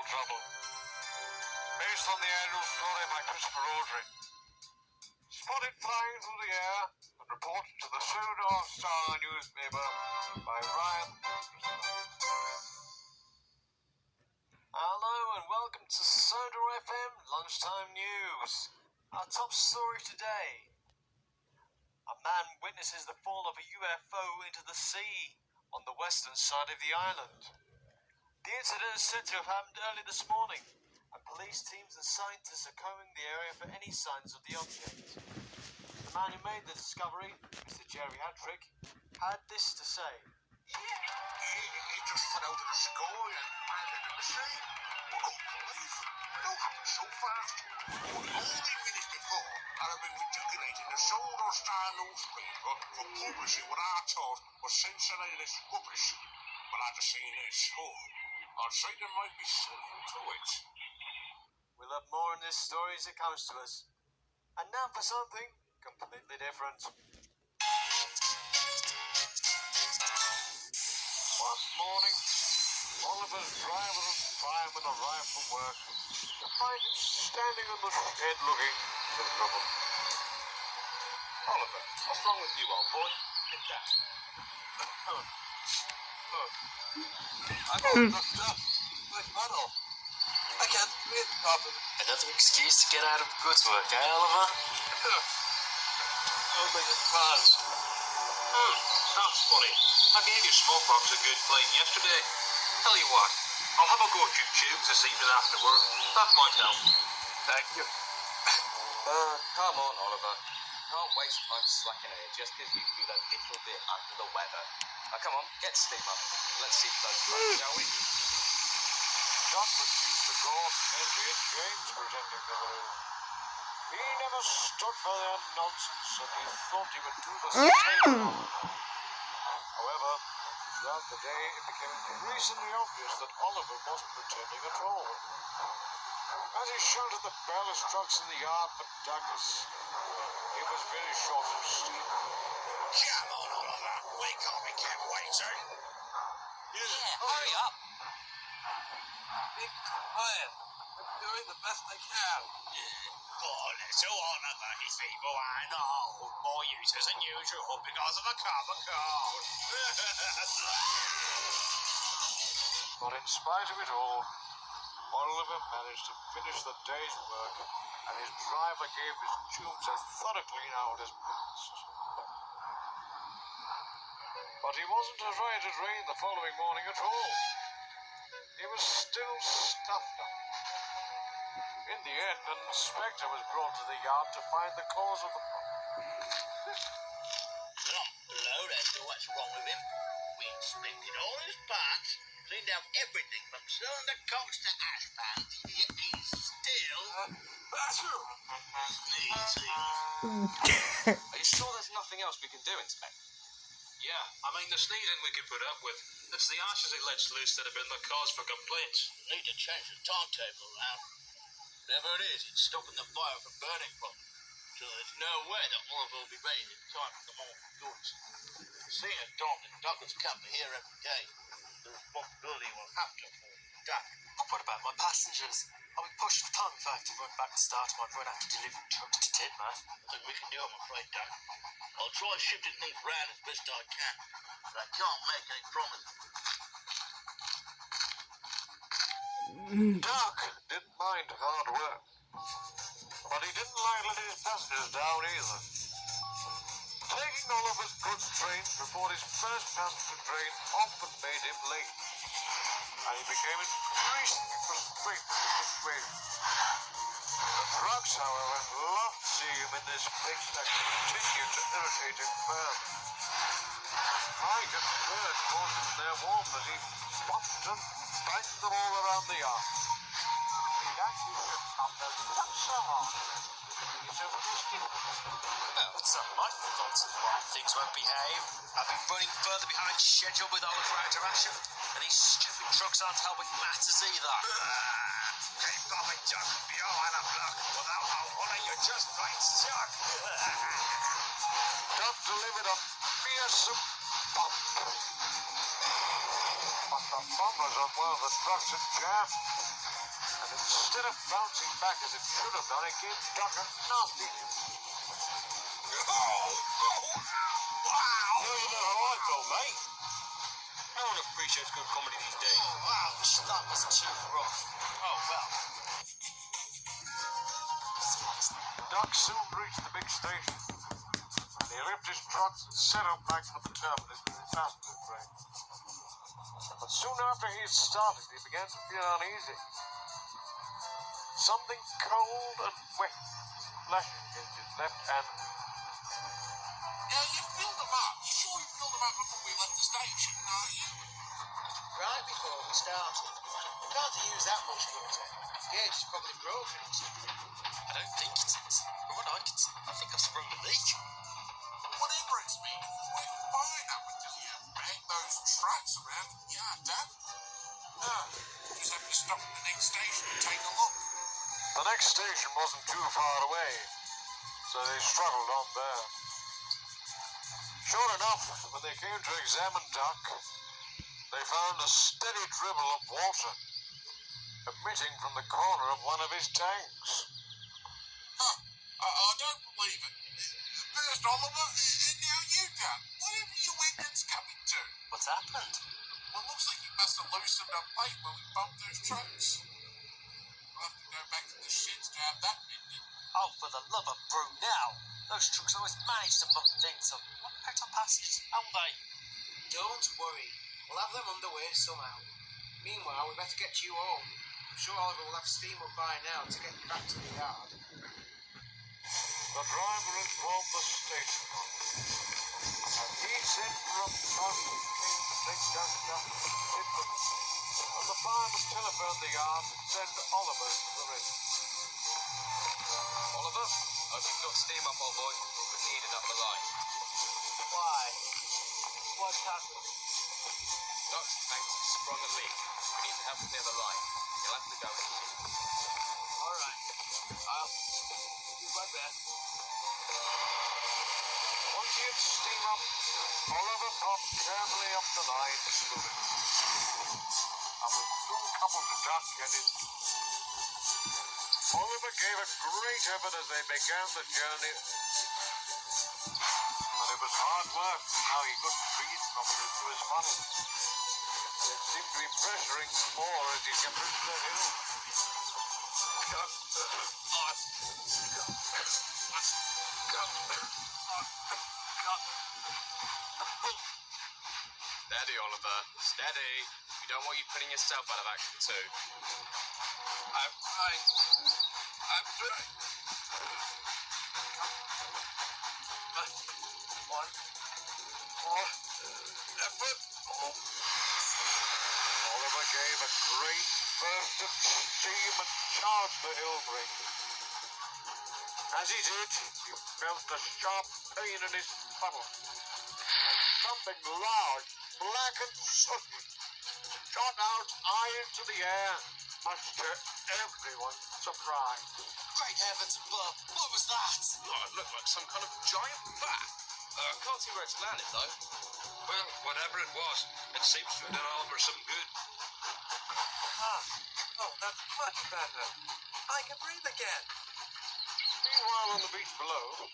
trouble. Based on the annual story by Christopher Audrey. Spotted flying through the air and reported to the Sodor Star newspaper by Ryan. Hello and welcome to Sodor FM Lunchtime News. Our top story today. A man witnesses the fall of a UFO into the sea on the western side of the island. The incident is said to have happened early this morning, and police teams and scientists are combing the area for any signs of the object. The man who made the discovery, Mr. Jerry Hadrick, had this to say. It just fell out of the sky and landed in the sea. I couldn't believe it. It all happened so fast. Only minutes before, I'd have been ridiculating the Sodor Star newspaper for publishing what I thought was sensationalist rubbish. But I'd have seen this, I'd say there might be something to it. We'll have more in this story as it comes to us. And now for something completely different. One morning, Oliver's driver and fireman arrived from work to find him standing in the shed looking miserable. Oliver, what's wrong with you, old boy? Get down. I'm all knocked up. My funnel. I can't breathe properly. Another excuse to get out of goods work, eh, Oliver? Oh, my God. That's funny. I gave your smallpox a good clean yesterday. Tell you what, I'll have a go at your tubes this evening after work. That might help. Thank you. Come on, Oliver. Can't waste time slacking here just because you feel a little bit under the weather. Now, come on, get steam up. Let's see those clothes, shall we? Doc refused to go, Henry and James pretending they were ill. He never stood for their nonsense, and he thought he would do the same. However, throughout the day, it became increasingly obvious that Oliver wasn't returning at all. As he shouted the bell as trucks in the yard for Douglas, he was very short of steam. Come on, Oliver. We can't be kept waiting. Yeah, hurry up. Be quiet. I'm doing the best I can. Poor little Oliver is feeble and old, more useless than usual because of the common cold. But in spite of it all, Oliver managed to finish the day's work, and his driver gave his tubes a thorough clean out as promised. But he wasn't afraid it rained the following morning at all. He was still stuffed up. In the end, an inspector was brought to the yard to find the cause of the problem. Lord, as to what's wrong with him. We inspected all his parts, cleaned out everything from cylinder cocks to ash pans. He's still sneezing. Are you sure there's nothing else we can do, Inspector? Yeah, I mean the sneezing we could put up with. It's the ashes he lets loose that have been the cause for complaints. Need to change the timetable around. Whatever it is, it's stopping the fire from burning properly. So there's no way that Oliver will be ready in time for the morning goods. Seeing as Don and Douglas come here every day, the responsibility will have to fall on Doug. But what about my passengers? I'll be pushed for time if I have to run back to start my run after delivering trucks to Tidmouth. Nothing we can do, I'm afraid, Doug. I'll try shifting things around as best I can, but I can't make any promises. Doc didn't mind hard work, but he didn't like letting his passengers down either. Taking Oliver's goods train before his first passenger train often made him late, and he became increasingly frustrated with the situation. The trucks, however, loved seeing him in this fix that continued to irritate him further. Mike and Bert caught him in their warmth as he bumped and banged them all around the yard. That you should not have done so hard. It's a ridiculous. Well, it's not my fault why things won't behave. I've been running further behind schedule with Oliver out of action, and these stupid trucks aren't helping matters either. Keep going, Doug. You're out of luck. Without our honor, you're just plain stuck. Doug delivered a fearsome bump. But the bump was on one of the trucks had jammed. instead of bouncing back as it should have done, it gave Duck a nasty hit. You know how I felt, mate. No one appreciates good comedy these days. Ouch, that was too rough. Oh, well. Duck soon reached the big station. He left his truck and set up back for the terminus with his passenger train. But soon after he had started, he began to feel uneasy. Something cold and wet splashing against his left hand. Yeah, you filled them up. You sure you filled them up before we left the station, are you? Right before we started. We can't use that much water. The gauge is probably broken or something. I don't think it is. From what I can see, I think I've sprung a leak. Whatever it's been, we're fine up until you bang those trucks around the yard, Dad. Just have to stop at the next station and take a look. The next station wasn't too far away, so they struggled on there. Sure enough, when they came to examine Duck, they found a steady dribble of water emitting from the corner of one of his tanks. I don't believe it. First Oliver, and now you, Dad. Whatever your engine's coming to? What's happened? Well, it looks like you must have loosened up late when we bumped those trucks. We'll have to go back to the sheds to have that mended. Oh, for the love of brew now. Those trucks always manage to bump things up. What about our passengers? How they? Don't worry. We'll have them underway somehow. Meanwhile, we better get you home. I'm sure Oliver will have steam up by now to get you back to the yard. The driver informed the station master, and he sent for a bus that came to take Duck down to the ship, and the fireman telephoned the yard to send Oliver to the rescue. Oliver, hope you've got steam up, old boy. We need it up the line. Why? What happened? Duck's tanks have sprung a leak. We need to help clear the line. You'll have to go in. All right. I'll do my best. Once he had steam up, Oliver popped carefully up the line smoothly, and was soon coupled to Duck and his... Oliver gave a great effort as they began the journey, and it was hard work. Now he couldn't breathe properly through his funnel, and it seemed to be pressuring more as he kept reaching the hill. Steady, Oliver. Steady. We don't want you putting yourself out of action, too. I'm trying. I'm trying. One. More effort. Oliver gave a great burst of steam and charged the hill brake. As he did, he felt a sharp pain in his funnel, and something large, black and sooty, shot out high into the air, much to everyone's surprise. Great heavens above. What was that? Oh, it looked like some kind of giant bat. Can't see where it's landed, though. Well, whatever it was, it seems to have done Oliver some good. Oh, that's much better. I can breathe again. Meanwhile, on the beach below,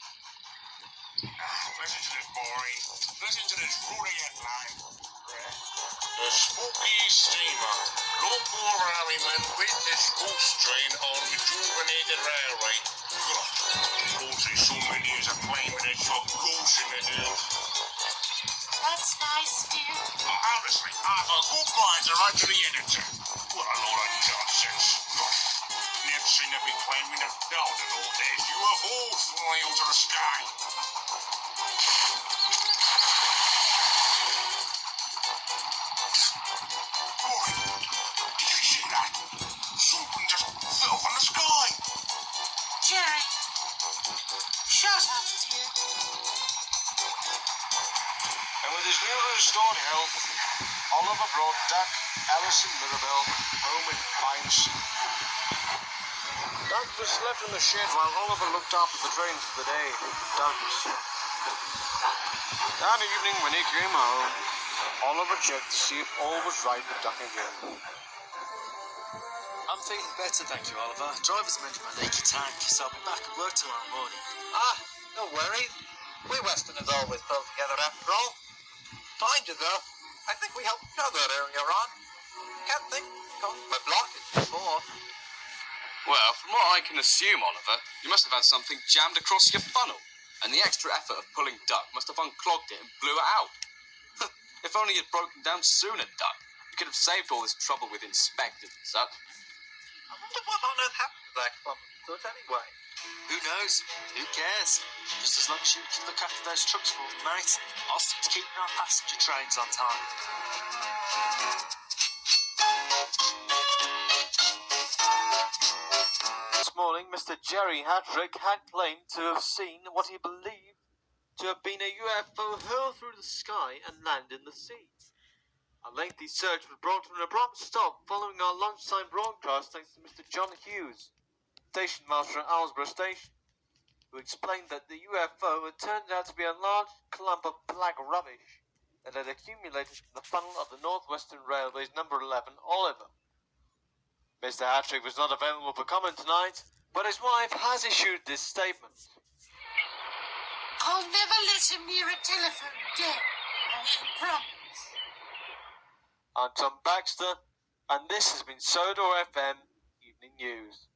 Listen to this, boy. Listen to this Rudyard line. The spooky steamer. Local rallyman witness ghost train on rejuvenated railway. God, don't see so many as a claiming it's a ghost in the hills. That's nice, dear. Honestly, I thought good minds are right to the editor. What a load of nonsense. Never seen them be claiming them down in old days. UFOs flying to the sky. Boy, did you see that? Something just fell from the sky. Jerry. Shut up, dear. and with his new restored health, Oliver brought Duck, Alice, and Mirabelle home in fine sleep. Duck was left in the shed while Oliver looked after the trains for the day in darkness. That evening, when he came home, Oliver checked to see if all was right with Duck again. I'm feeling better, thank you, Oliver. Driver's mended my leaky tank, so I'll be back at work tomorrow morning. Ah, don't worry. We Westerners always pull together after all. Mind you, though, I think we helped each other earlier on. Can't think of my blockage before. Well, from what I can assume, Oliver, you must have had something jammed across your funnel, and the extra effort of pulling duck must have unclogged it and blew it out. If only you'd broken down sooner, Duck. You could have saved all this trouble with inspectors and such. I wonder what on earth happened to that club foot anyway. Who knows? Who cares? Just as long as you can look after those trucks for me, mate. I'll stick to keeping our passenger trains on time. This morning, Mr. Jerry Hattrick had claimed to have seen what he believed to have been a UFO hurl through the sky and land in the sea. A lengthy search was brought to an abrupt stop following our lunchtime broadcast thanks to Mr. John Hughes, station master at Owlsborough Station, who explained that the UFO had turned out to be a large clump of black rubbish that had accumulated in the funnel of the Northwestern Railway's number 11 Oliver. Mr. Hattrick was not available for comment tonight, but his wife has issued this statement. I'll never let him near a telephone again. I promise. I'm Tom Baxter, and this has been Sodor FM Evening News.